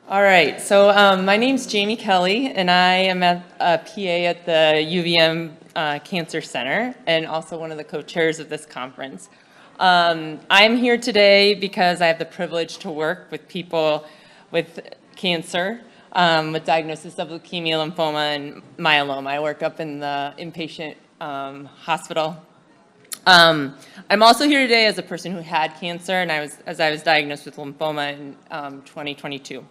All right, so my name's Jamie Kelly, and I am a PA at the UVM Cancer Center, and also one of the co-chairs of this conference. I'm here today because I have the privilege to work with people with cancer, with diagnosis of leukemia, lymphoma, and myeloma. I work up in the inpatient hospital. I'm also here today as a person who had cancer, and as I was diagnosed with lymphoma in 2022.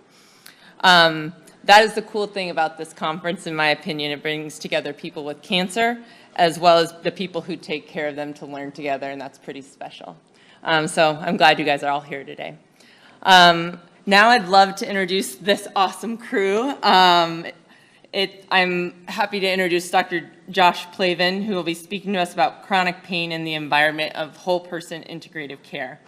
That is the cool thing about this conference, in my opinion. It brings together people with cancer as well as the people who take care of them to learn together, and that's pretty special. So I'm glad you guys are all here today. Now I'd love to introduce this awesome crew. I'm happy to introduce Dr. Josh Plavin, who will be speaking to us about chronic pain in the environment of whole person integrative care.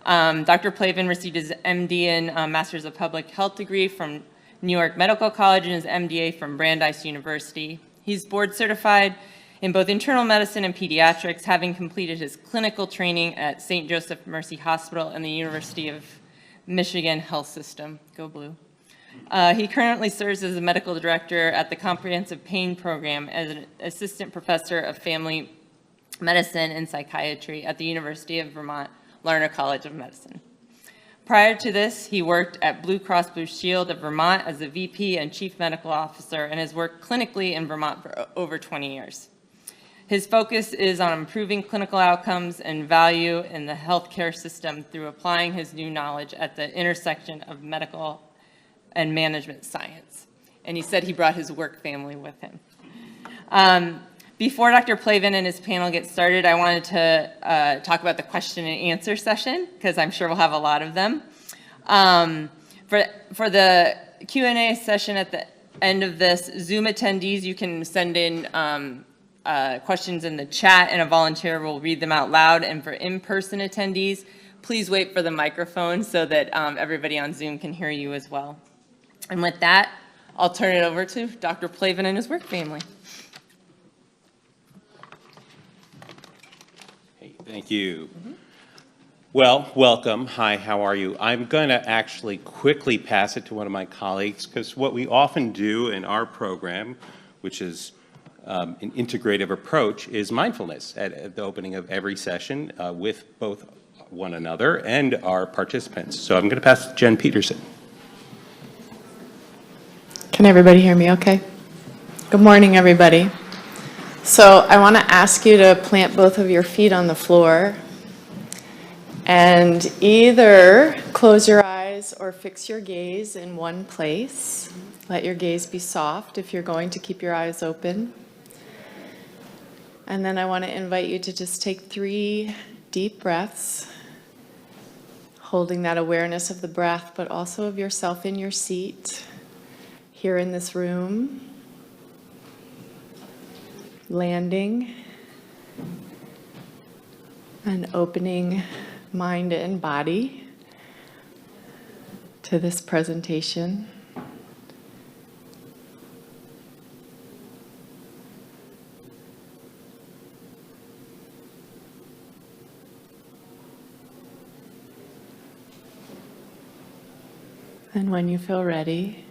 Dr. Plavin received his MD in Masters of Public Health degree from New York Medical College and his M.B.A. from Brandeis University. He's board certified in both internal medicine and pediatrics, having completed his clinical training at St. Joseph Mercy Hospital and the University of Michigan Health System. Go Blue. He currently serves as a medical director at the Comprehensive Pain Program as an assistant professor of family medicine and psychiatry at the University of Vermont Larner College of Medicine. Prior to this, he worked at Blue Cross Blue Shield of Vermont as a VP and Chief Medical Officer and has worked clinically in Vermont for over 20 years. His focus is on improving clinical outcomes and value in the healthcare system through applying his new knowledge at the intersection of medical and management science. And he said he brought his work family with him. Before Dr. Plavin and his panel get started, I wanted to talk about the question and answer session, because I'm sure we'll have a lot of them. For the Q&A session at the end of this, Zoom attendees, you can send in questions in the chat, and a volunteer will read them out loud. And for in-person attendees, please wait for the microphone so that everybody on Zoom can hear you as well. And with that, I'll turn it over to Dr. Plavin and his work family. Thank you. Well, welcome. Hi, how are you? I'm going to actually quickly pass it to one of my colleagues, because what we often do in our program, which is an integrative approach, is mindfulness at the opening of every session with both one another and our participants. So I'm going to pass it to Jen Peterson. Can everybody hear me okay? Good morning, everybody. So I want to ask you to plant both of your feet on the floor and either close your eyes or fix your gaze in one place. Let your gaze be soft if you're going to keep your eyes open. And then I want to invite you to just take 3 deep breaths, holding that awareness of the breath, but also of yourself in your seat, here in this room. Landing and opening mind and body to this presentation. And when you feel ready,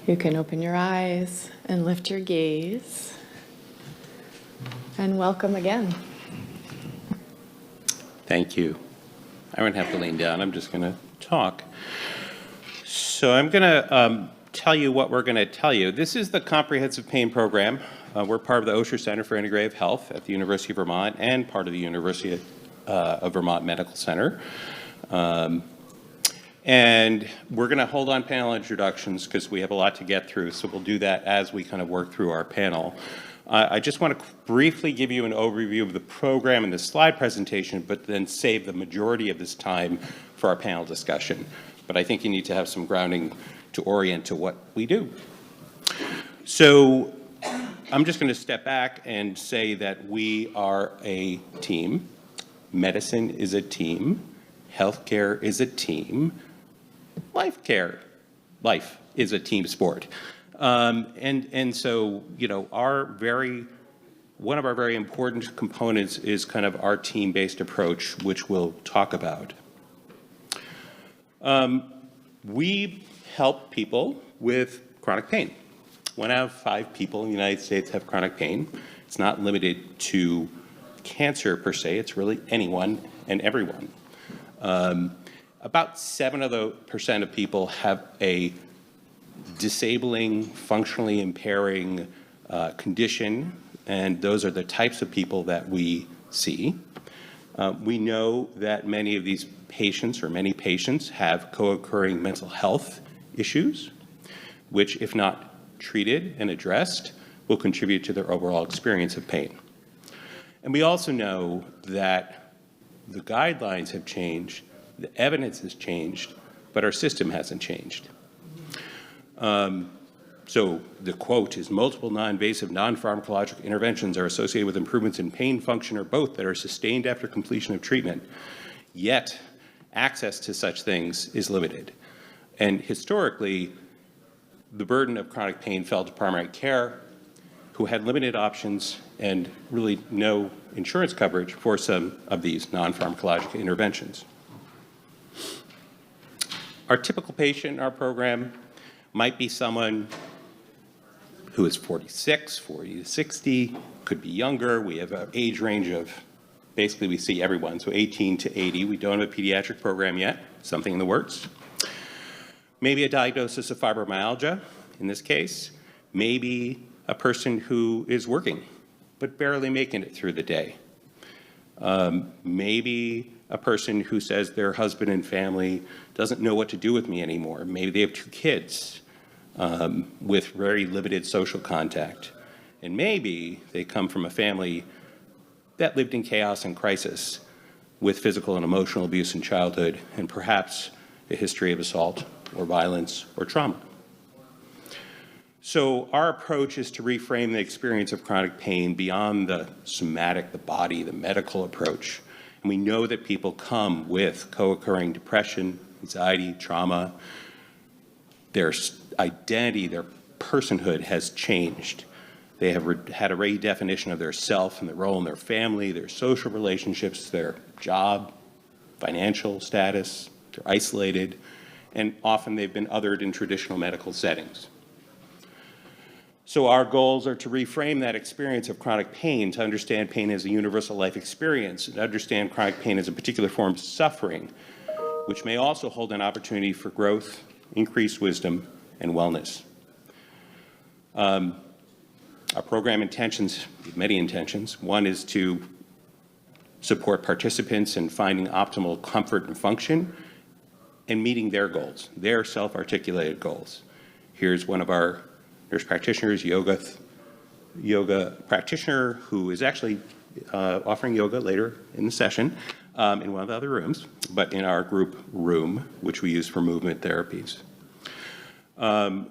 you can open your eyes and lift your gaze. And welcome again. Thank you. I won't have to lean down. I'm just going to talk. So I'm going to tell you what we're going to tell you. This is the Comprehensive Pain Program. We're part of the Osher Center for Integrative Health at the University of Vermont and part of the University of Vermont Medical Center. And we're going to hold on panel introductions because we have a lot to get through, so we'll do that as we kind of work through our panel. I just want to briefly give you an overview of the program and the slide presentation, but then save the majority of this time for our panel discussion. But I think you need to have some grounding to orient to what we do. So I'm just going to step back and say that we are a team. Medicine is a team. Healthcare is a team. Life is a team sport. And so, you know, one of our very important components is kind of our team-based approach, which we'll talk about. We help people with chronic pain. 1 out of 5 people in the United States have chronic pain. It's not limited to cancer per se, it's really anyone and everyone. About 7% of people have a disabling, functionally impairing condition, and those are the types of people that we see. We know that many of these patients, or many patients, have co-occurring mental health issues, which, if not treated and addressed, will contribute to their overall experience of pain. And we also know that the guidelines have changed, the evidence has changed, but our system hasn't changed. So the quote is, multiple non-invasive, non-pharmacologic interventions are associated with improvements in pain, function, or both that are sustained after completion of treatment. Yet, access to such things is limited. And historically, the burden of chronic pain fell to primary care, who had limited options and really no insurance coverage for some of these non-pharmacologic interventions. Our typical patient in our program might be someone who is 46, 40 to 60, could be younger. We have an age range of, basically we see everyone, so 18 to 80. We don't have a pediatric program yet, something in the works. Maybe a diagnosis of fibromyalgia, in this case. Maybe a person who is working, but barely making it through the day. Maybe a person who says their husband and family doesn't know what to do with me anymore. Maybe they have 2 kids with very limited social contact. And maybe they come from a family that lived in chaos and crisis with physical and emotional abuse in childhood, and perhaps a history of assault or violence or trauma. So our approach is to reframe the experience of chronic pain beyond the somatic, the body, the medical approach. And we know that people come with co-occurring depression, anxiety, trauma. Their identity, their personhood has changed. They have had a redefinition of their self and their role in their family, their social relationships, their job, financial status. They're isolated, and often they've been othered in traditional medical settings. So our goals are to reframe that experience of chronic pain, to understand pain as a universal life experience, and to understand chronic pain as a particular form of suffering, which may also hold an opportunity for growth, increased wisdom, and wellness. Our program intentions, many intentions. One is to support participants in finding optimal comfort and function and meeting their goals, their self-articulated goals. Here's one of our nurse practitioners, yoga practitioner, who is actually offering yoga later in the session in one of the other rooms, but in our group room, which we use for movement therapies.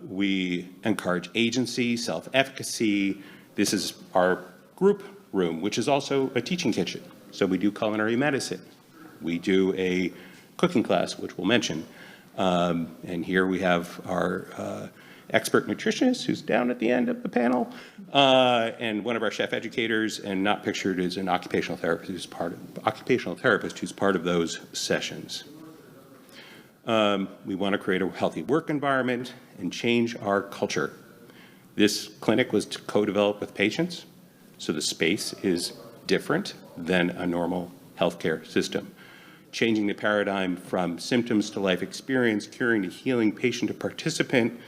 We encourage agency, self-efficacy. This is our group room, which is also a teaching kitchen. So we do culinary medicine. We do a cooking class, which we'll mention. And here we have our expert nutritionist, who's down at the end of the panel, and one of our chef educators, and not pictured is an occupational therapist who's part of those sessions. We want to create a healthy work environment and change our culture. This clinic was co-developed with patients, so the space is different than a normal healthcare system. Changing the paradigm from symptoms to life experience, curing to healing, patient to participant,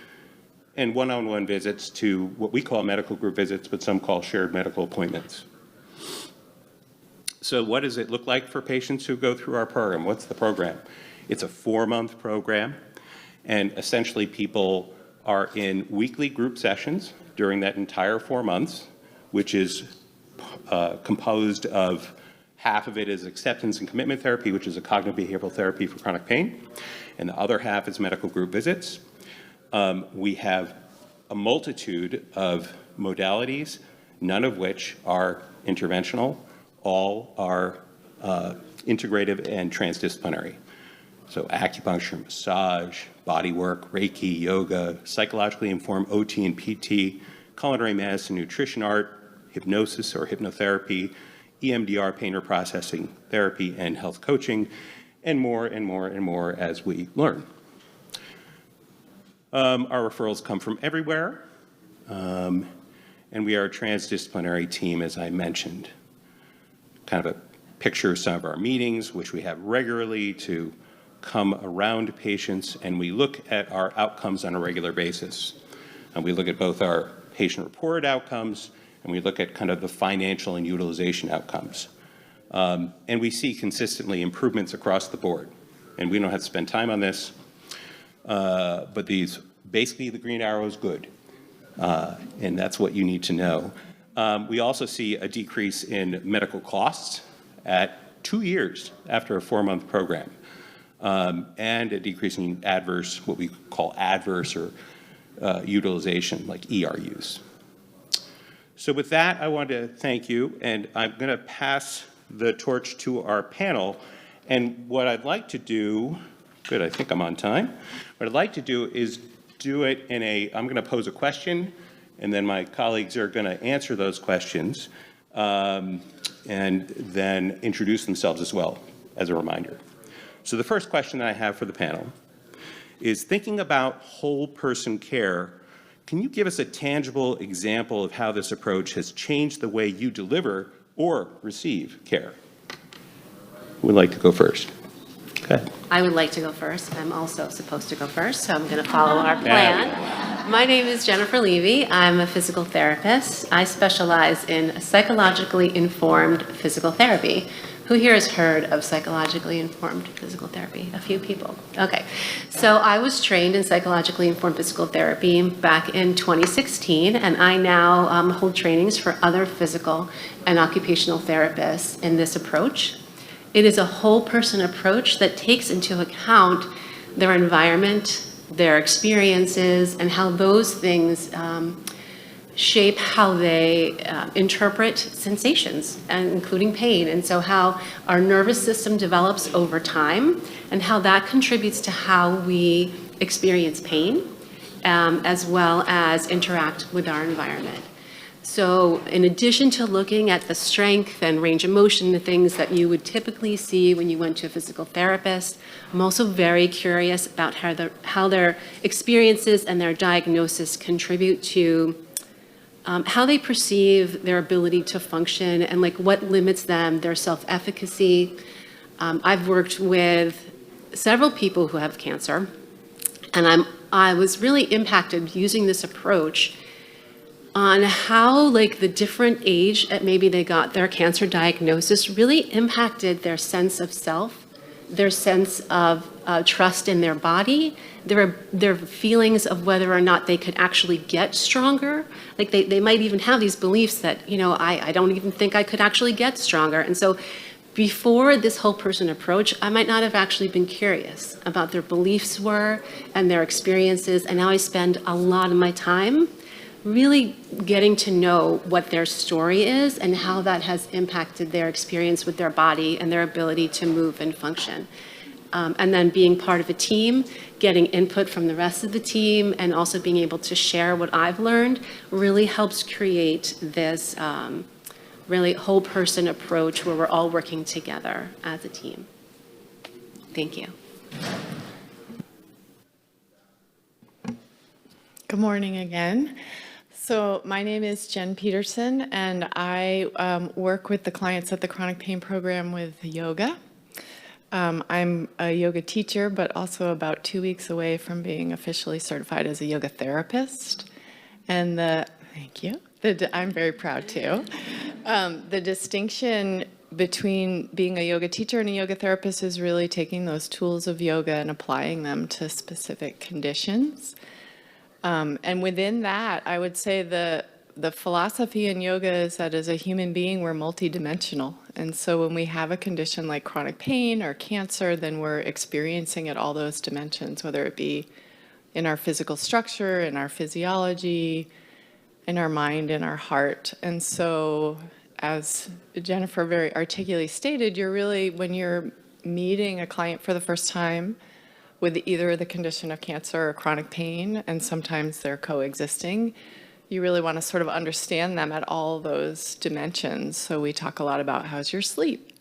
and one-on-one visits to what we call medical group visits, but some call shared medical appointments. So what does it look like for patients who go through our program? What's the program? It's a 4-month program, and essentially people are in weekly group sessions during that entire 4 months, which is composed of half of it is acceptance and commitment therapy, which is a cognitive behavioral therapy for chronic pain, and the other half is medical group visits. We have a multitude of modalities, none of which are interventional. All are integrative and transdisciplinary. So acupuncture, massage, body work, Reiki, yoga, psychologically informed OT and PT, culinary medicine, nutrition art, hypnosis or hypnotherapy, EMDR, pain reprocessing therapy, and health coaching, and more and more and more as we learn. Our referrals come from everywhere, and we are a transdisciplinary team, as I mentioned. Kind of a picture of some of our meetings, which we have regularly to come around patients, and we look at our outcomes on a regular basis. And we look at both our patient-reported outcomes, and we look at kind of the financial and utilization outcomes. And we see consistently improvements across the board. And we don't have to spend time on this, but basically the green arrow is good. And that's what you need to know. We also see a decrease in medical costs at 2 years after a 4-month program, and a decrease in what we call adverse or utilization, like ER use. So with that, I want to thank you, and I'm going to pass the torch to our panel. And what I'd like to do, good, I think I'm on time. What I'd like to do is do it I'm going to pose a question, and then my colleagues are going to answer those questions, and then introduce themselves as well, as a reminder. So the first question that I have for the panel is, thinking about whole person care, can you give us a tangible example of how this approach has changed the way you deliver or receive care? Who would like to go first? Okay. I would like to go first. I'm also supposed to go first, so I'm going to follow our plan. My name is Jennifer Levy. I'm a physical therapist. I specialize in psychologically informed physical therapy. Who here has heard of psychologically informed physical therapy? A few people. Okay. So I was trained in psychologically informed physical therapy back in 2016, and I now hold trainings for other physical and occupational therapists in this approach. It is a whole person approach that takes into account their environment, their experiences, and how those things shape how they interpret sensations, and including pain. And so how our nervous system develops over time, and how that contributes to how we experience pain, as well as interact with our environment. So in addition to looking at the strength and range of motion, the things that you would typically see when you went to a physical therapist, I'm also very curious about how their experiences and their diagnosis contribute to how they perceive their ability to function, and like what limits them, their self-efficacy. I've worked with several people who have cancer, and I was really impacted using this approach on how like the different age at maybe they got their cancer diagnosis really impacted their sense of self, their sense of trust in their body, their feelings of whether or not they could actually get stronger. Like they might even have these beliefs that, you know, I don't even think I could actually get stronger. And so before this whole person approach, I might not have actually been curious about their beliefs were and their experiences. And now I spend a lot of my time really getting to know what their story is and how that has impacted their experience with their body and their ability to move and function. And then being part of a team, getting input from the rest of the team, and also being able to share what I've learned really helps create this really whole person approach where we're all working together as a team. Thank you. Good morning again. So my name is Jen Peterson, and I work with the clients at the chronic pain program with yoga. I'm a yoga teacher, but also about 2 weeks away from being officially certified as a yoga therapist. And thank you. I'm very proud too. The distinction between being a yoga teacher and a yoga therapist is really taking those tools of yoga and applying them to specific conditions. And within that, I would say the philosophy in yoga is that as a human being, we're multidimensional. And so when we have a condition like chronic pain or cancer, then we're experiencing at all those dimensions, whether it be in our physical structure, in our physiology, in our mind, in our heart. And so as Jennifer very articulately stated, you're really, when you're meeting a client for the first time with either the condition of cancer or chronic pain, and sometimes they're coexisting, you really want to sort of understand them at all those dimensions. So we talk a lot about how's your sleep?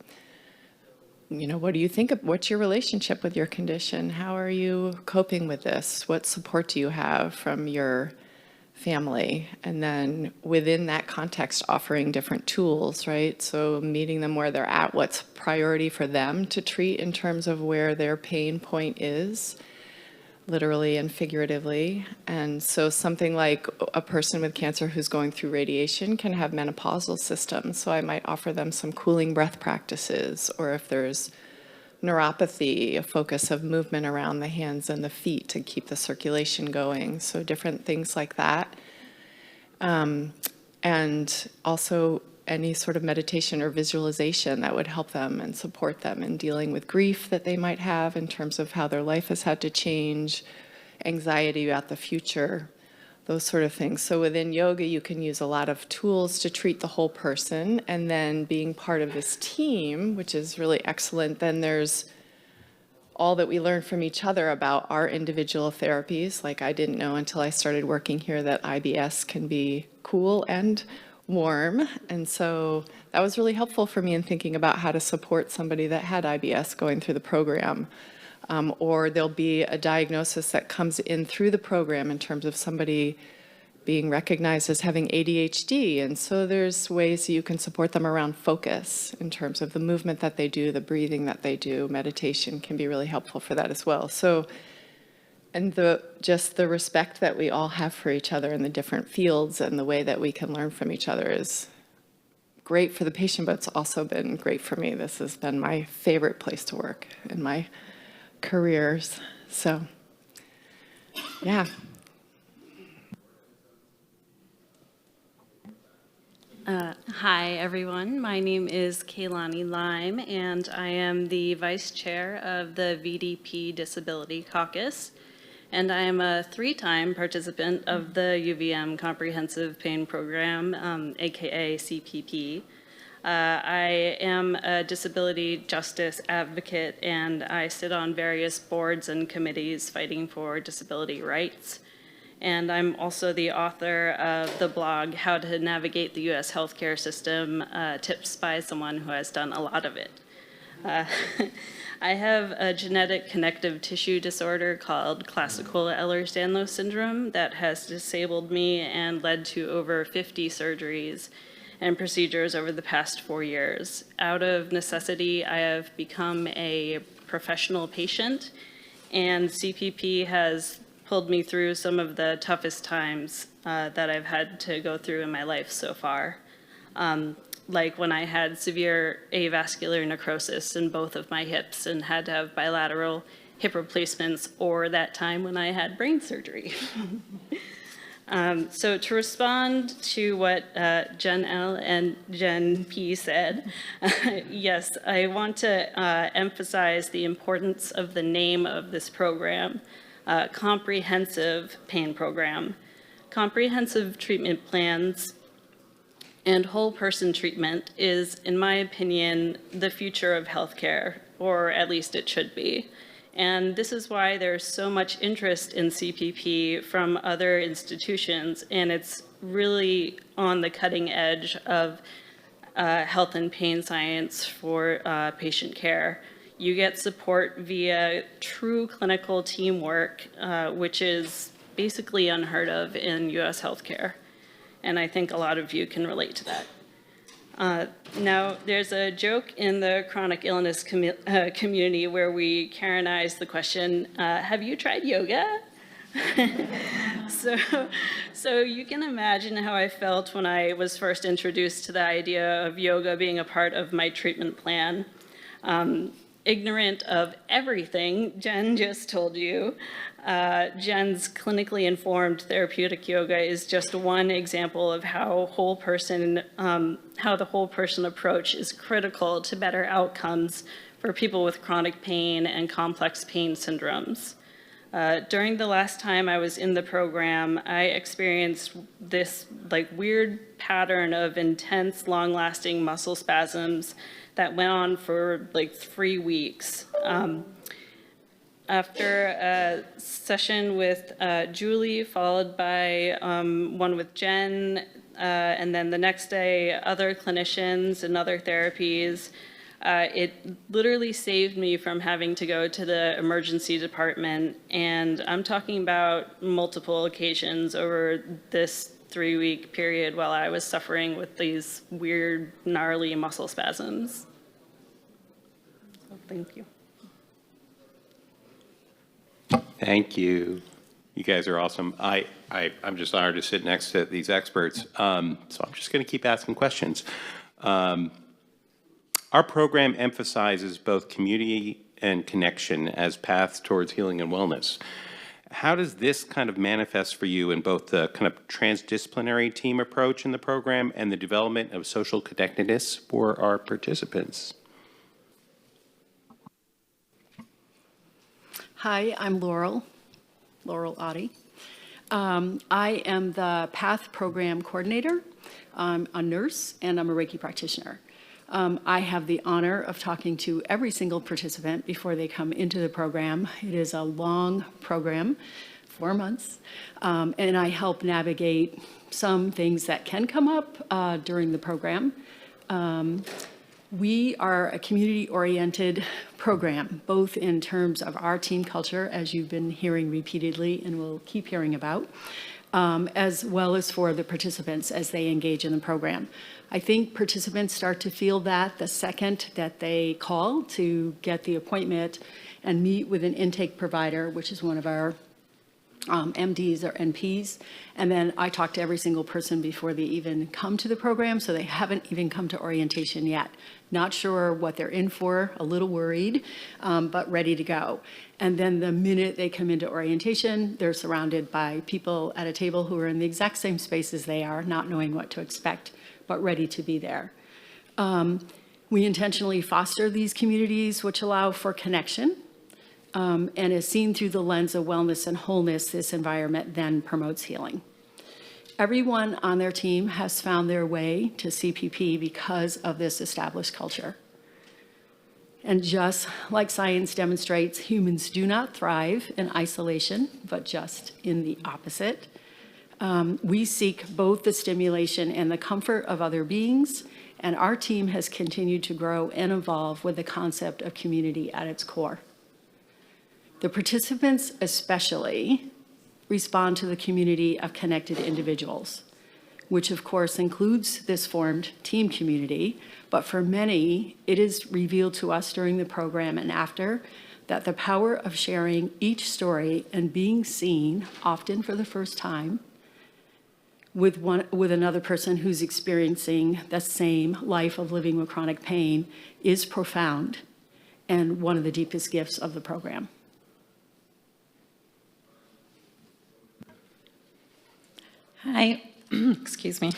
what do you think of, what's your relationship with your condition? How are you coping with this? What support do you have from your family? And then within that context, offering different tools, right? So meeting them where they're at, what's priority for them to treat in terms of where their pain point is, literally and figuratively. And so something like a person with cancer who's going through radiation can have menopausal systems. So I might offer them some cooling breath practices, or if there's neuropathy, a focus of movement around the hands and the feet to keep the circulation going. So different things like that. And also any sort of meditation or visualization that would help them and support them in dealing with grief that they might have in terms of how their life has had to change, anxiety about the future, those sort of things. So within yoga, you can use a lot of tools to treat the whole person. And then being part of this team, which is really excellent, then there's all that we learn from each other about our individual therapies. Like I didn't know until I started working here that IBS can be cool and warm. And so that was really helpful for me in thinking about how to support somebody that had IBS going through the program. Or there'll be a diagnosis that comes in through the program in terms of somebody being recognized as having ADHD. And so there's ways you can support them around focus in terms of the movement that they do, the breathing that they do. Meditation can be really helpful for that as well. So, and just the respect that we all have for each other in the different fields and the way that we can learn from each other is great for the patient, but it's also been great for me. This has been my favorite place to work in my careers. So, yeah. Hi, everyone. My name is Keilani Lime, and I am the Vice Chair of the VDP Disability Caucus, and I am a 3-time participant of the UVM Comprehensive Pain Program, aka CPP. I am a disability justice advocate, and I sit on various boards and committees fighting for disability rights. And I'm also the author of the blog, How to Navigate the U.S. Healthcare System, tips by someone who has done a lot of it. I have a genetic connective tissue disorder called classical Ehlers-Danlos syndrome that has disabled me and led to over 50 surgeries and procedures over the past 4 years. Out of necessity, I have become a professional patient, and CPP has pulled me through some of the toughest times that I've had to go through in my life so far. Like when I had severe avascular necrosis in both of my hips and had to have bilateral hip replacements, or that time when I had brain surgery. So to respond to what Jen L. and Jen P. said, yes, I want to emphasize the importance of the name of this program, Comprehensive Pain Program. Comprehensive treatment plans and whole person treatment is, in my opinion, the future of healthcare, or at least it should be. And this is why there's so much interest in CPP from other institutions, and it's really on the cutting edge of health and pain science for patient care. You get support via true clinical teamwork, which is basically unheard of in US healthcare. And I think a lot of you can relate to that. Now, there's a joke in the chronic illness community where we Karenize the question, have you tried yoga? So you can imagine how I felt when I was first introduced to the idea of yoga being a part of my treatment plan. Ignorant of everything Jen just told you, Jen's clinically informed therapeutic yoga is just one example of how the whole person approach is critical to better outcomes for people with chronic pain and complex pain syndromes. During the last time I was in the program, I experienced this weird pattern of intense, long-lasting muscle spasms that went on for 3 weeks. After a session with Julie, followed by one with Jen, and then the next day, other clinicians and other therapies, It literally saved me from having to go to the emergency department, and I'm talking about multiple occasions over this 3-week period while I was suffering with these weird, gnarly muscle spasms. So thank you. Thank you. You guys are awesome. I'm just honored to sit next to these experts. So I'm just going to keep asking questions. Our program emphasizes both community and connection as paths towards healing and wellness. How does this kind of manifest for you in both the kind of transdisciplinary team approach in the program and the development of social connectedness for our participants? Hi, I'm Laurel Audy. I am the PATH program coordinator. I'm a nurse and I'm a Reiki practitioner. I have the honor of talking to every single participant before they come into the program. It is a long program, 4 months, and I help navigate some things that can come up during the program. We are a community-oriented program, both in terms of our team culture, as you've been hearing repeatedly and will keep hearing about, as well as for the participants as they engage in the program. I think participants start to feel that the second that they call to get the appointment and meet with an intake provider, which is one of our MDs or NPs, and then I talk to every single person before they even come to the program, so they haven't even come to orientation yet. Not sure what they're in for, a little worried, but ready to go. And then the minute they come into orientation, they're surrounded by people at a table who are in the exact same space as they are, not knowing what to expect, but ready to be there. We intentionally foster these communities which allow for connection, and as seen through the lens of wellness and wholeness, this environment then promotes healing. Everyone on their team has found their way to CPP because of this established culture. And just like science demonstrates, humans do not thrive in isolation, but just in the opposite. We seek both the stimulation and the comfort of other beings, and our team has continued to grow and evolve with the concept of community at its core. The participants especially respond to the community of connected individuals, which of course includes this formed team community, but for many, it is revealed to us during the program and after that the power of sharing each story and being seen, often for the first time, with another person who's experiencing the same life of living with chronic pain is profound and one of the deepest gifts of the program. Hi, excuse me.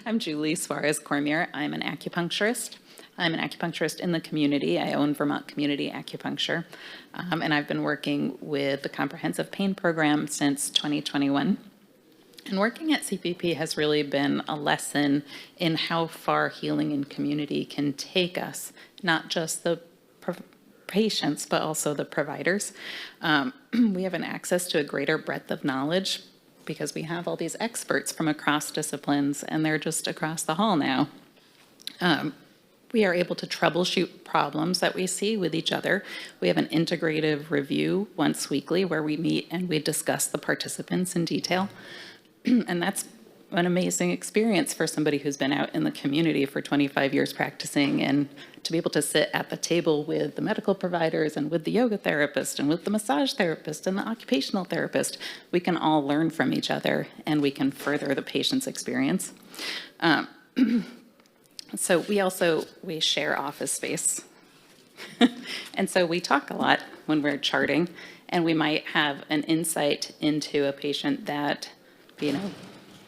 I'm Julie Suarez-Cormier. I'm an acupuncturist. I'm an acupuncturist in the community. I own Vermont Community Acupuncture, and I've been working with the Comprehensive Pain Program since 2021. And working at CPP has really been a lesson in how far healing in community can take us, not just the patients, but also the providers. We have an access to a greater breadth of knowledge because we have all these experts from across disciplines, and they're just across the hall now. We are able to troubleshoot problems that we see with each other. We have an integrative review once weekly where we meet and we discuss the participants in detail. And that's an amazing experience for somebody who's been out in the community for 25 years practicing, and to be able to sit at the table with the medical providers and with the yoga therapist and with the massage therapist and the occupational therapist. We can all learn from each other and we can further the patient's experience. So we share office space. And so we talk a lot when we're charting, and we might have an insight into a patient that,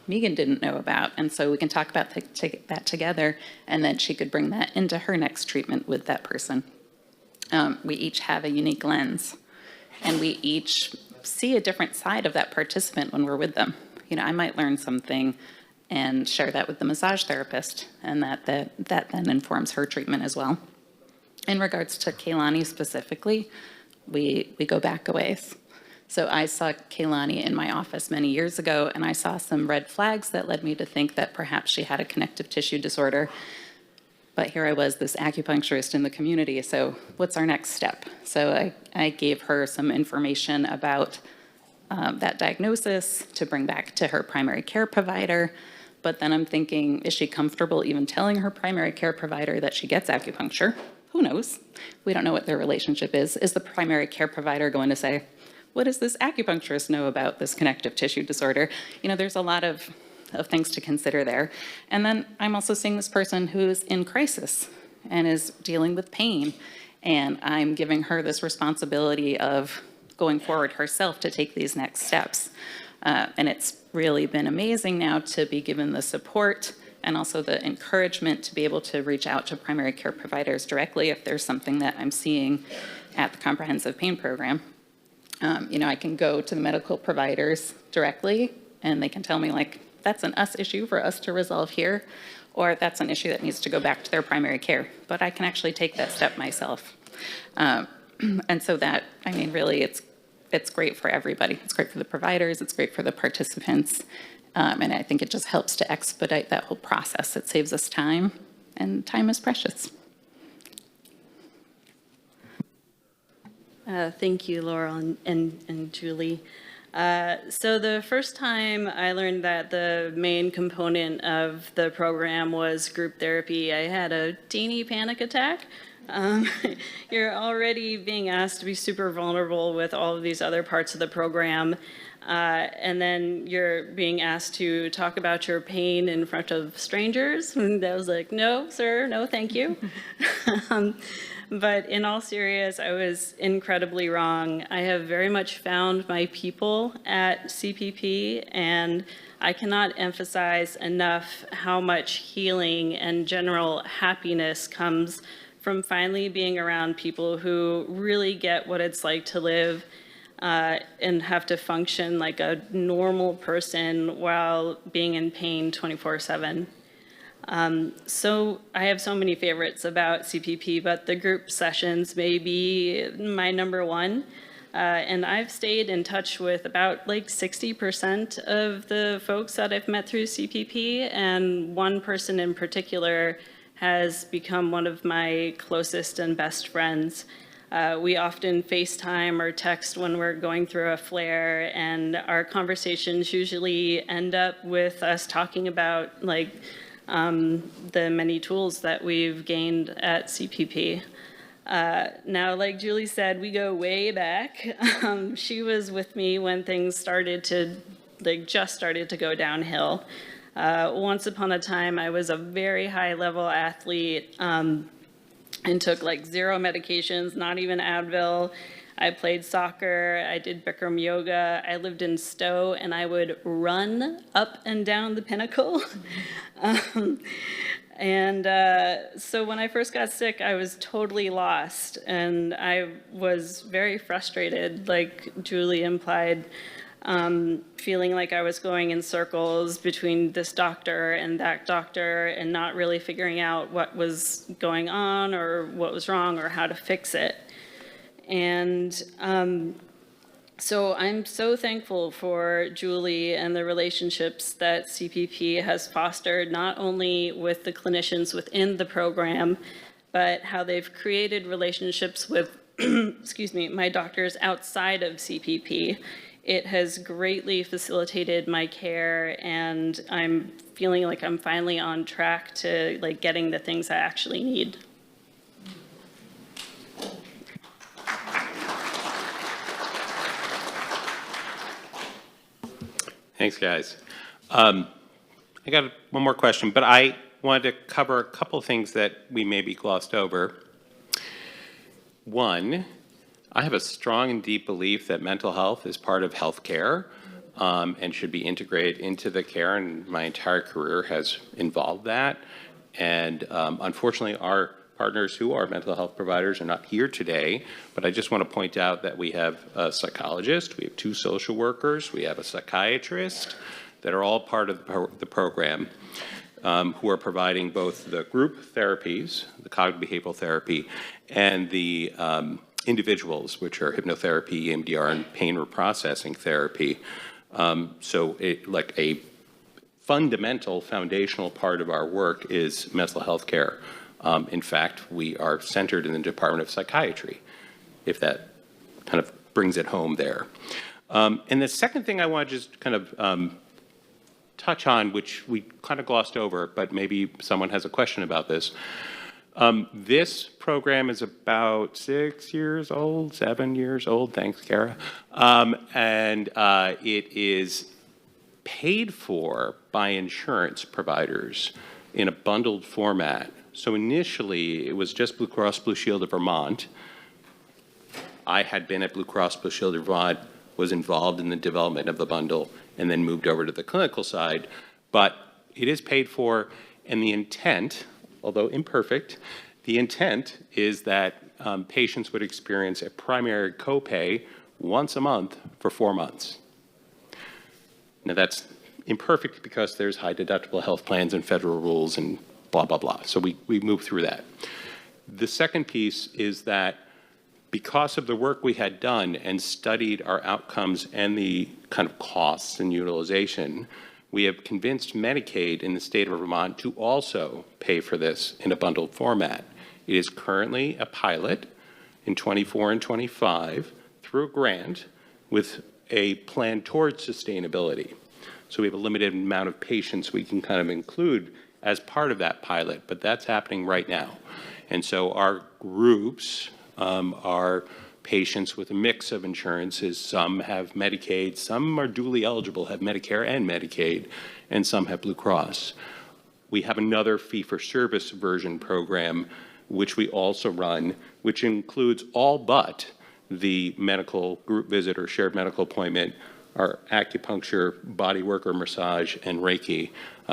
Megan didn't know about. And so we can talk about that together, and then she could bring that into her next treatment with that person. We each have a unique lens, and we each see a different side of that participant when we're with them. I might learn something and share that with the massage therapist, and that then informs her treatment as well. In regards to Keilani specifically, we go back a ways. So I saw Keilani in my office many years ago, and I saw some red flags that led me to think that perhaps she had a connective tissue disorder. But here I was, this acupuncturist in the community, so what's our next step? So I gave her some information about that diagnosis to bring back to her primary care provider. But then I'm thinking, is she comfortable even telling her primary care provider that she gets acupuncture? Who knows? We don't know what their relationship is. Is the primary care provider going to say, what does this acupuncturist know about this connective tissue disorder? You know, there's a lot of things to consider there. And then I'm also seeing this person who's in crisis and is dealing with pain. And I'm giving her this responsibility of going forward herself to take these next steps. And it's really been amazing now to be given the support and also the encouragement to be able to reach out to primary care providers directly if there's something that I'm seeing at the comprehensive pain program. You know, I can go to the medical providers directly and they can tell me, like, that's an us issue for us to resolve here, or that's an issue that needs to go back to their primary care. But I can actually take that step myself. And so that, I mean, really, it's great for everybody. It's great for the providers, it's great for the participants, and I think it just helps to expedite that whole process. It saves us time, and time is precious. Thank you, Laurel and Julie. So the first time I learned that the main component of the program was group therapy, I had a teeny panic attack. You're already being asked to be super vulnerable with all of these other parts of the program, and then you're being asked to talk about your pain in front of strangers. And I was like, no, sir, no, thank you. But in all seriousness, I was incredibly wrong. I have very much found my people at CPP, and I cannot emphasize enough how much healing and general happiness comes from finally being around people who really get what it's like to live and have to function like a normal person while being in pain 24/7. So I have so many favorites about CPP, but the group sessions may be my number one. And I've stayed in touch with about like 60% of the folks that I've met through CPP, and one person in particular has become one of my closest and best friends. We often FaceTime or text when we're going through a flare, and our conversations usually end up with us talking about like the many tools that we've gained at CPP. Now, like Julie said, we go way back. She was with me when things started to, just started to go downhill. Once upon a time, I was a very high-level athlete and took like 0 medications, not even Advil. I played soccer, I did Bikram yoga, I lived in Stowe, and I would run up and down the Pinnacle. So when I first got sick, I was totally lost, and I was very frustrated, like Julie implied, feeling like I was going in circles between this doctor and that doctor and not really figuring out what was going on or what was wrong or how to fix it. And so I'm so thankful for Julie and the relationships that CPP has fostered, not only with the clinicians within the program, but how they've created relationships with, excuse me, my doctors outside of CPP. It has greatly facilitated my care, and I'm feeling like I'm finally on track to like getting the things I actually need. Thanks, guys. I got one more question, but I wanted to cover a couple of things that we maybe glossed over. One, I have a strong and deep belief that mental health is part of healthcare and should be integrated into the care, and my entire career has involved that. And unfortunately, our partners who are mental health providers are not here today, but I just want to point out that we have a psychologist, we have 2 social workers, we have a psychiatrist that are all part of the program who are providing both the group therapies, the cognitive behavioral therapy, and the individuals, which are hypnotherapy, EMDR, and pain reprocessing therapy. So like a fundamental, foundational part of our work is mental health care. In fact, we are centered in the Department of Psychiatry, if that kind of brings it home there. And the second thing I want to just kind of touch on, which we kind of glossed over, but maybe someone has a question about this. This program is about 6 years old, 7 years old. Thanks, Kara. And it is paid for by insurance providers in a bundled format. So initially, it was just Blue Cross Blue Shield of Vermont. I had been at Blue Cross Blue Shield of Vermont, was involved in the development of the bundle, and then moved over to the clinical side. But it is paid for, and the intent, although imperfect, the intent is that patients would experience a primary copay once a month for 4 months. Now that's imperfect because there's high deductible health plans and federal rules and blah, blah, blah. So we move through that. The second piece is that because of the work we had done and studied our outcomes and the kind of costs and utilization, we have convinced Medicaid in the state of Vermont to also pay for this in a bundled format. It is currently a pilot in 24 and 25 through a grant with a plan towards sustainability. So we have a limited amount of patients we can kind of include as part of that pilot, but that's happening right now. And so our groups are patients with a mix of insurances. Some have Medicaid, some are dually eligible, have Medicare and Medicaid, and some have Blue Cross. We have another fee-for-service version program, which we also run, which includes all but the medical group visit or shared medical appointment, our acupuncture, body work or massage, and Reiki,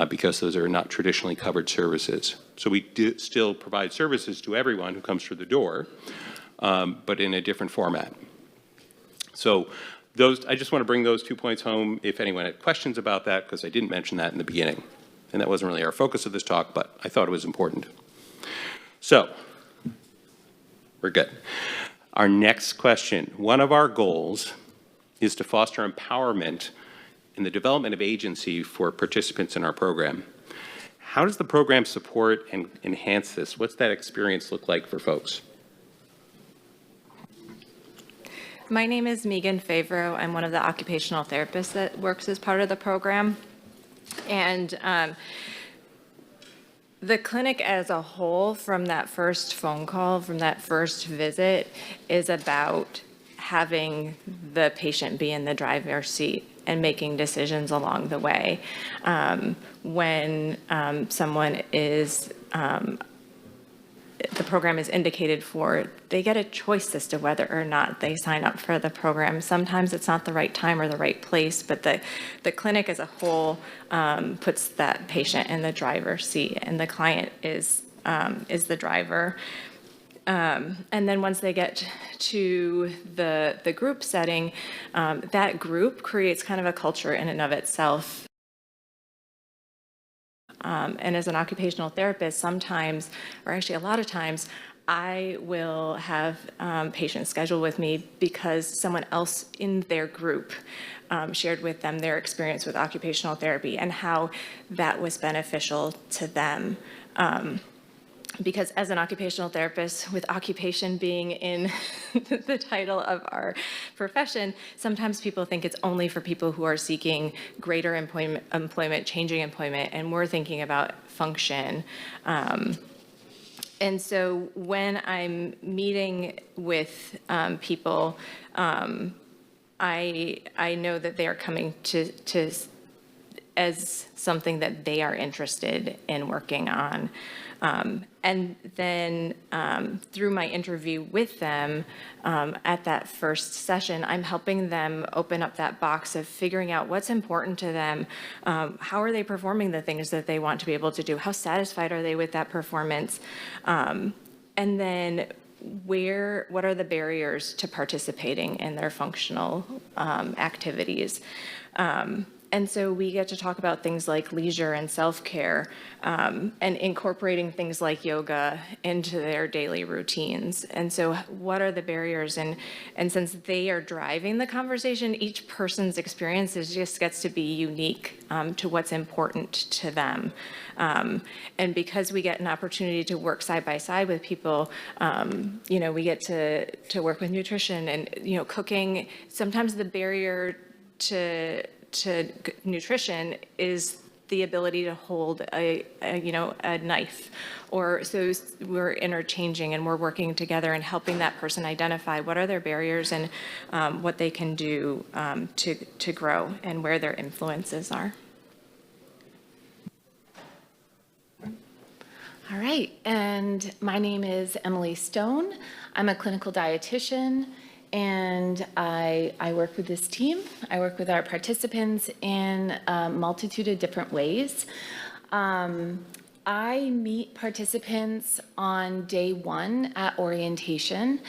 because those are not traditionally covered services. So we do still provide services to everyone who comes through the door, but in a different format. So those, I just want to bring those 2 points home if anyone had questions about that, because I didn't mention that in the beginning. And that wasn't really our focus of this talk, but I thought it was important. So we're good. Our next question. One of our goals is to foster empowerment in the development of agency for participants in our program. How does the program support and enhance this? What's that experience look like for folks? My name is Megan Favreau. I'm one of the occupational therapists that works as part of the program. And the clinic as a whole, from that first phone call, from that first visit, is about having the patient be in the driver's seat and making decisions along the way. When someone is the program is indicated for, they get a choice as to whether or not they sign up for the program. Sometimes it's not the right time or the right place, but the clinic as a whole puts that patient in the driver's seat, and the client is the driver. And then once they get to the group setting, that group creates kind of a culture in and of itself. And as an occupational therapist, sometimes, or actually a lot of times, I will have patients scheduled with me because someone else in their group shared with them their experience with occupational therapy and how that was beneficial to them. Because as an occupational therapist, with occupation being in the title of our profession, sometimes people think it's only for people who are seeking greater employment, changing employment, and we're thinking about function. And so when I'm meeting with people, I know that they are coming to as something that they are interested in working on. And then through my interview with them at that first session, I'm helping them open up that box of figuring out what's important to them. How are they performing the things that they want to be able to do? How satisfied are they with that performance? And then what are the barriers to participating in their functional activities? And so we get to talk about things like leisure and self-care, and incorporating things like yoga into their daily routines. And so what are the barriers? And since they are driving the conversation, each person's experience just gets to be unique to what's important to them. And because we get an opportunity to work side by side with people, we get to work with nutrition and, cooking. Sometimes the barrier to nutrition is the ability to hold a knife, or so we're interchanging and we're working together and helping that person identify what are their barriers and what they can do to grow and where their influences are. All right, and my name is Emily Stone. I'm a clinical dietitian, and I work with this team. I work with our participants in a multitude of different ways. I meet participants on day one at orientation,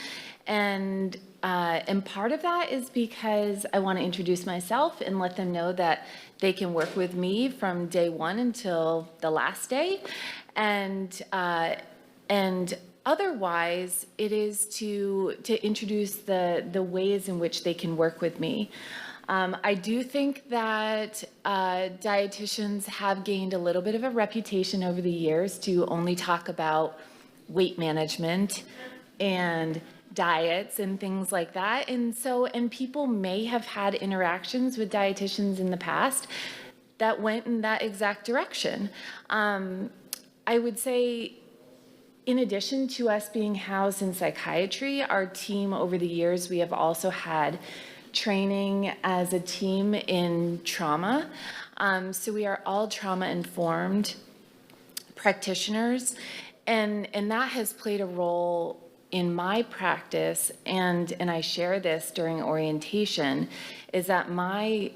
and part of that is because I want to introduce myself and let them know that they can work with me from day one until the last day. And otherwise, it is to introduce the ways in which they can work with me. I do think that dietitians have gained a little bit of a reputation over the years to only talk about weight management and diets and things like that. And people may have had interactions with dietitians in the past that went in that exact direction. I would say, in addition to us being housed in psychiatry, our team over the years, we have also had training as a team in trauma. So we are all trauma-informed practitioners, and that has played a role in my practice, and I share this during orientation, is that my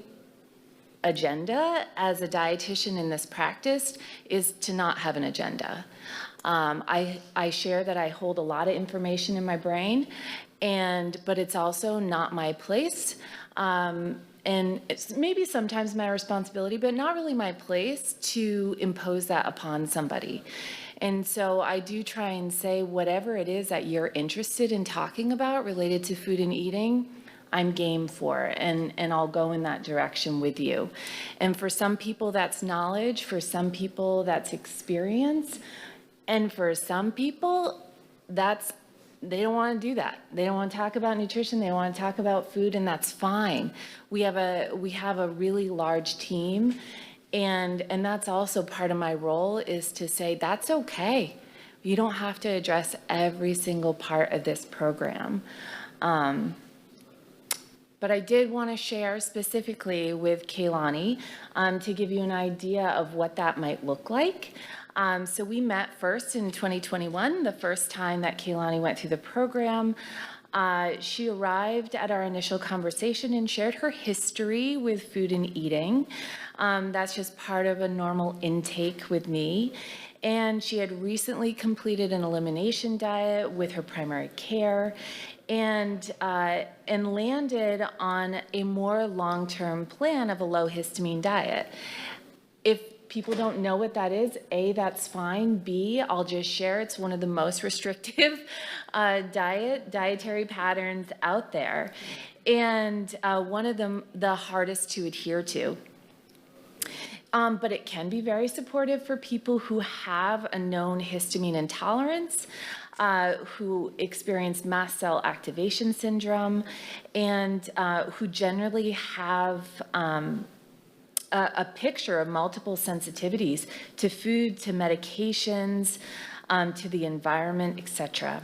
agenda as a dietitian in this practice is to not have an agenda. I share that I hold a lot of information in my brain, but it's also not my place. And it's maybe sometimes my responsibility, but not really my place to impose that upon somebody. And so I do try and say whatever it is that you're interested in talking about related to food and eating, I'm game for, and I'll go in that direction with you. And for some people, that's knowledge. For some people, that's experience. And for some people, they don't want to do that. They don't want to talk about nutrition. They don't want to talk about food, and that's fine. We have a really large team, and that's also part of my role, is to say that's okay. You don't have to address every single part of this program. But I did want to share specifically with Keilani to give you an idea of what that might look like. So we met first in 2021, the first time that Keilani went through the program. She arrived at our initial conversation and shared her history with food and eating. That's just part of a normal intake with me. And she had recently completed an elimination diet with her primary care, and landed on a more long-term plan of a low histamine diet. If people don't know what that is, A, that's fine. B, I'll just share it's one of the most restrictive dietary patterns out there, and one of the hardest to adhere to. But it can be very supportive for people who have a known histamine intolerance, who experience mast cell activation syndrome, and who generally have a picture of multiple sensitivities to food, to medications, to the environment, etc.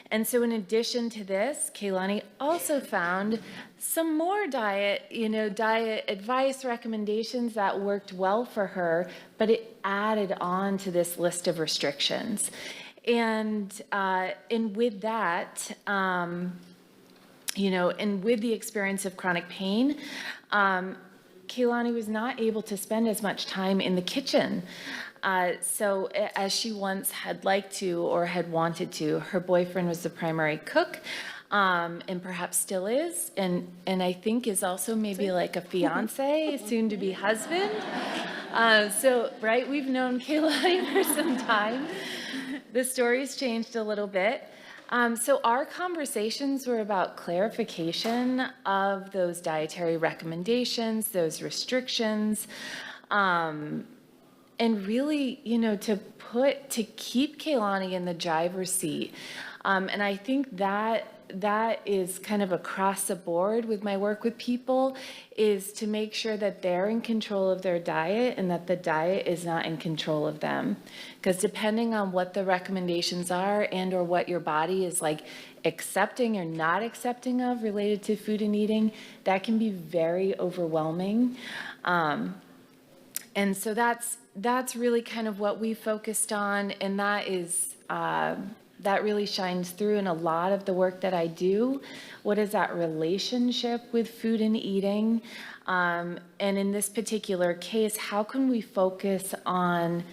And so in addition to this, Keilani also found some more diet advice recommendations that worked well for her, but it added on to this list of restrictions. And with that, and with the experience of chronic pain, Keilani was not able to spend as much time in the kitchen. So as she once had liked to or had wanted to. Her boyfriend was the primary cook, and perhaps still is, and I think is also maybe like a fiance, soon to be husband. So, right, we've known Keilani for some time. The story's changed a little bit. So our conversations were about clarification of those dietary recommendations, those restrictions, and really, to keep Keilani in the driver's seat. And I think that is kind of across the board with my work with people, is to make sure that they're in control of their diet and that the diet is not in control of them. Because depending on what the recommendations are and or what your body is like accepting or not accepting of related to food and eating, that can be very overwhelming. And so that's really kind of what we focused on, and that is that really shines through in a lot of the work that I do. What is that relationship with food and eating? And in this particular case, how can we focus on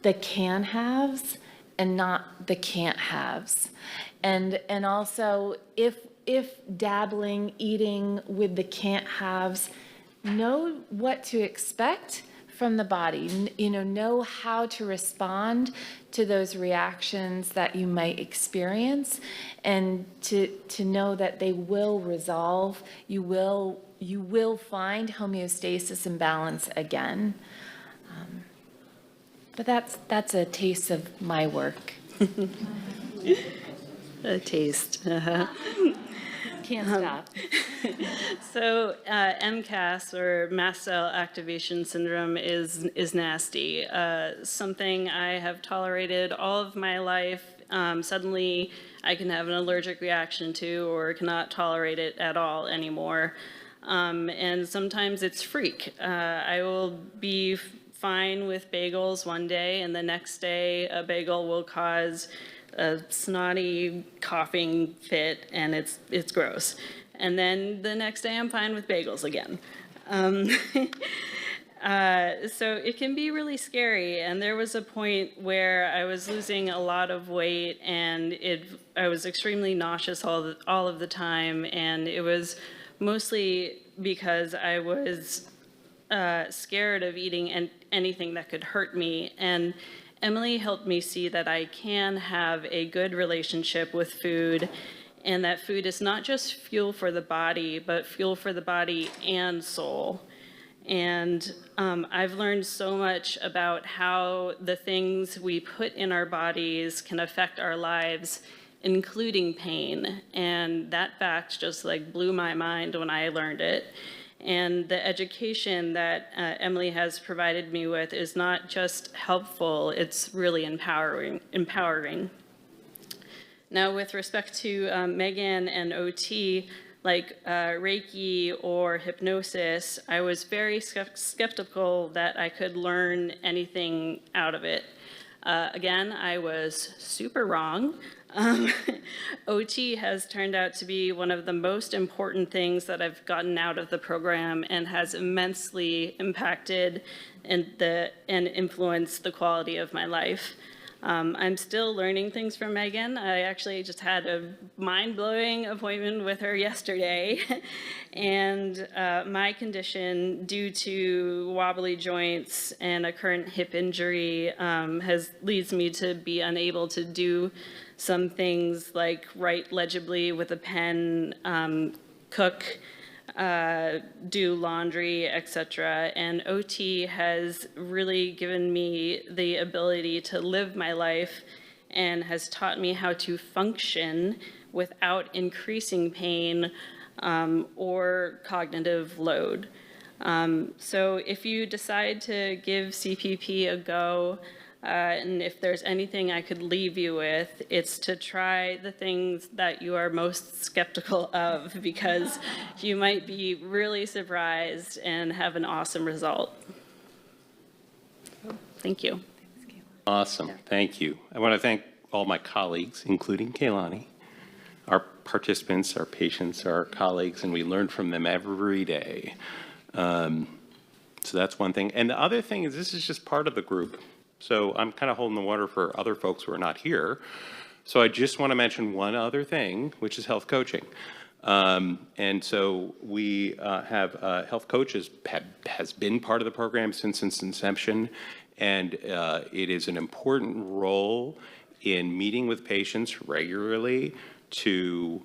the can-haves and not the can't-haves? And also, if dabbling, eating with the can't-haves, know what to expect from the body, know how to respond to those reactions that you might experience, and to know that they will resolve. You will find homeostasis and balance again. But that's a taste of my work. A taste. Can't stop. So MCAS, or mast cell activation syndrome, is nasty. Something I have tolerated all of my life. Suddenly I can have an allergic reaction to, or cannot tolerate it at all anymore. And sometimes it's freak. I will be fine with bagels one day, and the next day a bagel will cause a snotty coughing fit, and it's gross. And then the next day I'm fine with bagels again. So it can be really scary. And there was a point where I was losing a lot of weight, and I was extremely nauseous all of the time. And it was mostly because I was scared of eating anything that could hurt me. And Emily helped me see that I can have a good relationship with food, and that food is not just fuel for the body, but fuel for the body and soul. And I've learned so much about how the things we put in our bodies can affect our lives, including pain. And that fact just like blew my mind when I learned it. And the education that Emily has provided me with is not just helpful, it's really empowering. Now, with respect to Megan and OT, like Reiki or hypnosis, I was very skeptical that I could learn anything out of it. Again, I was super wrong. OT has turned out to be one of the most important things that I've gotten out of the program, and has immensely impacted and influenced the quality of my life. I'm still learning things from Megan. I actually just had a mind-blowing appointment with her yesterday. And my condition, due to wobbly joints and a current hip injury, leads me to be unable to do some things like write legibly with a pen, cook, do laundry, etc. And OT has really given me the ability to live my life, and has taught me how to function without increasing pain or cognitive load. So if you decide to give CPP a go, and if there's anything I could leave you with, it's to try the things that you are most skeptical of, because you might be really surprised and have an awesome result. Thank you. Awesome, thank you. I want to thank all my colleagues, including Keilani, our participants, our patients, our colleagues, and we learn from them every day. So that's one thing. And the other thing is, this is just part of the group. So I'm kind of holding the water for other folks who are not here. So I just want to mention one other thing, which is health coaching. And so we have health coaches has been part of the program since its inception, and it is an important role in meeting with patients regularly to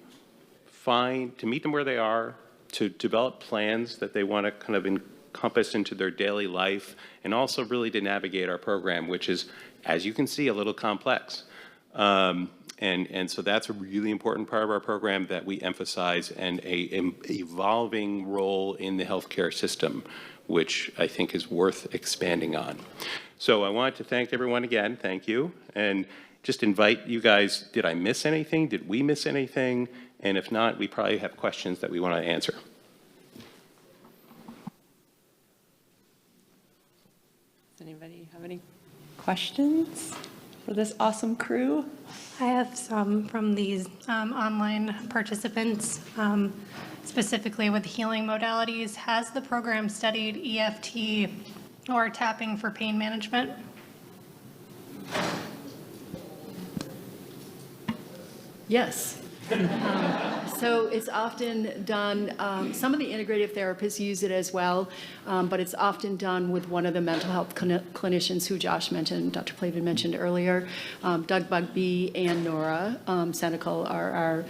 meet them where they are, to develop plans that they want to kind of encompass into their daily life, and also really to navigate our program, which is, as you can see, a little complex. And so that's a really important part of our program that we emphasize, and a evolving role in the healthcare system, which I think is worth expanding on. So I want to thank everyone again, thank you, and just invite you guys, did I miss anything? Did we miss anything? And if not, we probably have questions that we want to answer. Does anybody have any questions for this awesome crew? I have some from these online participants, specifically with healing modalities. Has the program studied EFT or tapping for pain management? Yes. So it's often done, some of the integrative therapists use it as well, but it's often done with one of the mental health clinicians who Josh mentioned, Dr. Plavin mentioned earlier. Doug Bugbee and Nora Senecal are our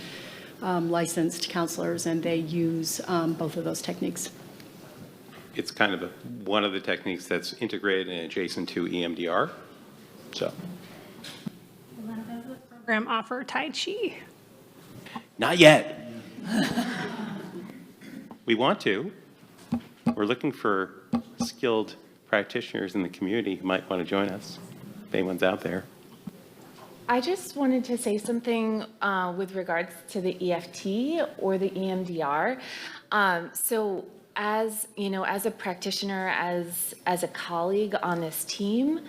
licensed counselors, and they use both of those techniques. It's kind of one of the techniques that's integrated and adjacent to EMDR. So. And then does the program offer Tai Chi? Not yet. We want to. We're looking for skilled practitioners in the community who might want to join us, if anyone's out there. I just wanted to say something with regards to the EFT or the EMDR. So as you know, as a practitioner, as a colleague on this team,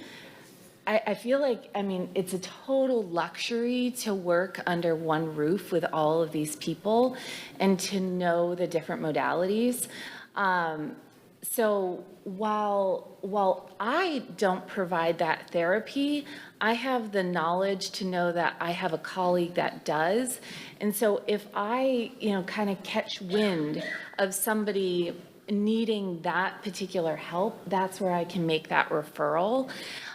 I feel like, I mean, it's a total luxury to work under one roof with all of these people and to know the different modalities. So while I don't provide that therapy, I have the knowledge to know that I have a colleague that does. And so if I, kind of catch wind of somebody needing that particular help, that's where I can make that referral.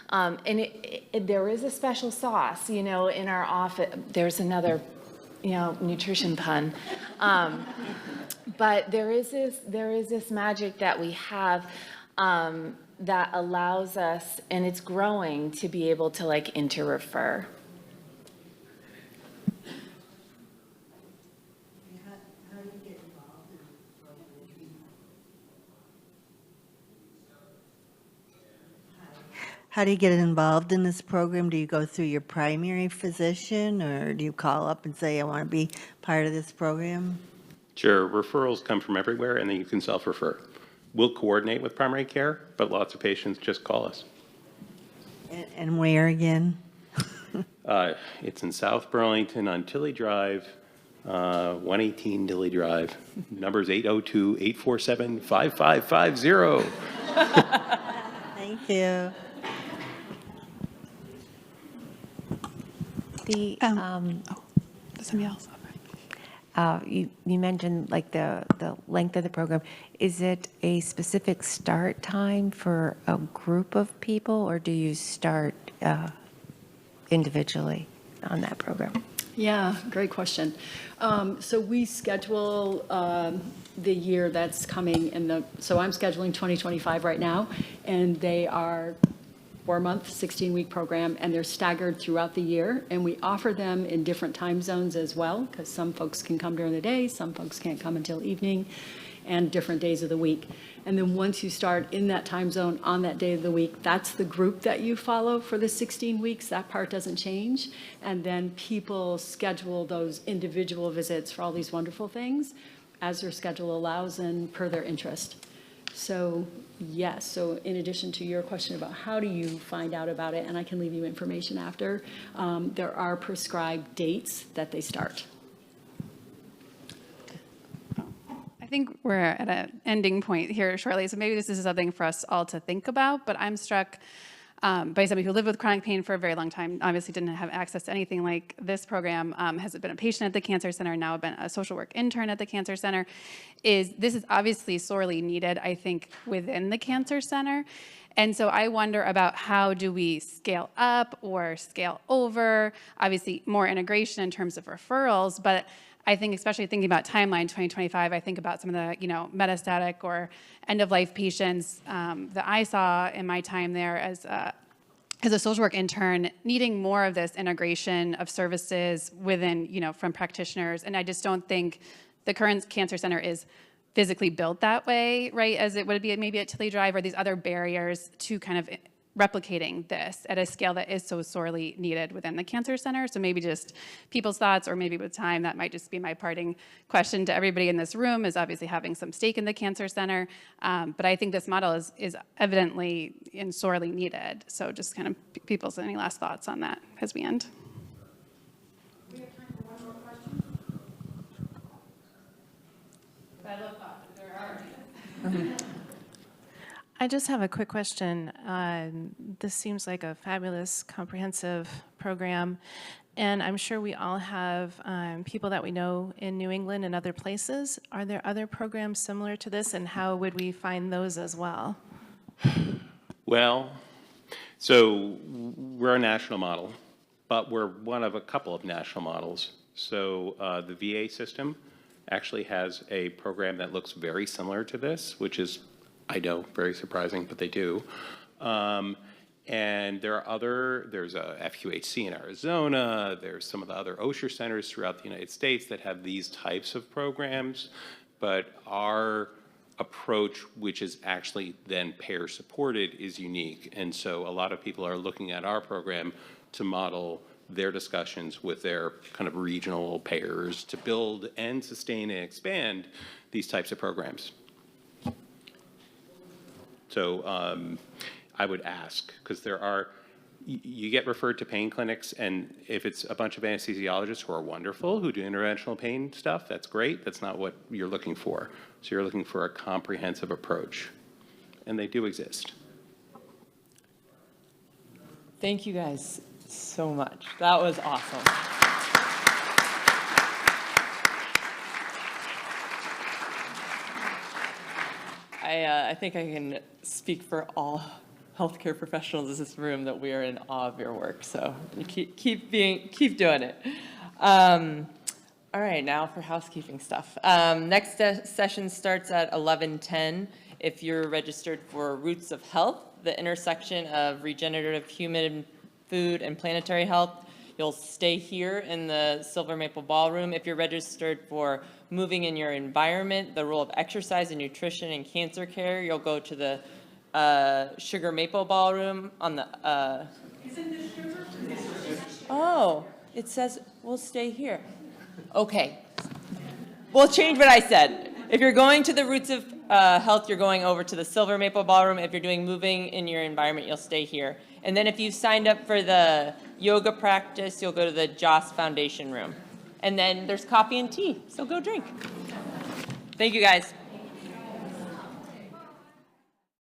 And there is a special sauce, in our office. There's another, nutrition pun. But there is this magic that we have that allows us, and it's growing, to be able to inter-refer. How do you get involved in this program? Do you go through your primary physician, or do you call up and say, I want to be part of this program? Sure, referrals come from everywhere, and then you can self-refer. We'll coordinate with primary care, but lots of patients just call us. And where again? It's in South Burlington on Tilley Drive, 118 Tilley Drive. Number's 802-847-5550. Thank you. Somebody else. You mentioned the length of the program. Is it a specific start time for a group of people, or do you start individually on that program? Yeah, great question. So we schedule the year that's coming so I'm scheduling 2025 right now, and they are 4-month, 16-week program, and they're staggered throughout the year. And we offer them in different time zones as well, because some folks can come during the day, some folks can't come until evening, and different days of the week. And then once you start in that time zone on that day of the week, that's the group that you follow for the 16 weeks. That part doesn't change. And then people schedule those individual visits for all these wonderful things as their schedule allows and per their interest. So yes, so in addition to your question about how do you find out about it, and I can leave you information after, there are prescribed dates that they start. I think we're at an ending point here shortly, so maybe this is something for us all to think about, but I'm struck by somebody who lived with chronic pain for a very long time, obviously didn't have access to anything like this program, has been a patient at the Cancer Center, now been a social work intern at the Cancer Center, this is obviously sorely needed, I think, within the Cancer Center. And so I wonder about how do we scale up or scale over, obviously more integration in terms of referrals, but I think especially thinking about timeline 2025, I think about some of the metastatic or end-of-life patients that I saw in my time there as a social work intern, needing more of this integration of services within, from practitioners. And I just don't think the current Cancer Center is physically built that way, right, as it would be maybe at Tilly Drive, or these other barriers to kind of replicating this at a scale that is so sorely needed within the Cancer Center. So maybe just people's thoughts, or maybe with time, that might just be my parting question to everybody in this room, is obviously having some stake in the Cancer Center. But I think this model is evidently and sorely needed. So just kind of people's, any last thoughts on that as we end? We have time for one more question. I love thoughts, if there are. I just have a quick question. This seems like a fabulous, comprehensive program, and I'm sure we all have people that we know in New England and other places. Are there other programs similar to this, and how would we find those as well? Well, so we're a national model, but we're one of a couple of national models. So the VA system actually has a program that looks very similar to this, which is, I know, very surprising, but they do. And there's a FQHC in Arizona, there's some of the other Osher centers throughout the United States that have these types of programs, but our approach, which is actually then payer supported, is unique. And so a lot of people are looking at our program to model their discussions with their kind of regional payers to build and sustain and expand these types of programs. So I would ask, because you get referred to pain clinics, and if it's a bunch of anesthesiologists who are wonderful, who do interventional pain stuff, that's great. That's not what you're looking for. So you're looking for a comprehensive approach, and they do exist. Thank you guys so much. That was awesome. I think I can speak for all healthcare professionals in this room that we are in awe of your work. So keep doing it. All right, now for housekeeping stuff. Next session starts at 11:10. If you're registered for Roots of Health, the intersection of regenerative human food and planetary health, you'll stay here in the Silver Maple Ballroom. If you're registered for Moving in Your Environment, the role of exercise and nutrition in cancer care, you'll go to the Sugar Maple Ballroom on the... Isn't this sugar? Oh, it says we'll stay here. Okay. We'll change what I said. If you're going to the Roots of Health, you're going over to the Silver Maple Ballroom. If you're doing Moving in Your Environment, you'll stay here. And then if you've signed up for the yoga practice, you'll go to the Joss Foundation room. And then there's coffee and tea, so go drink. Thank you, guys.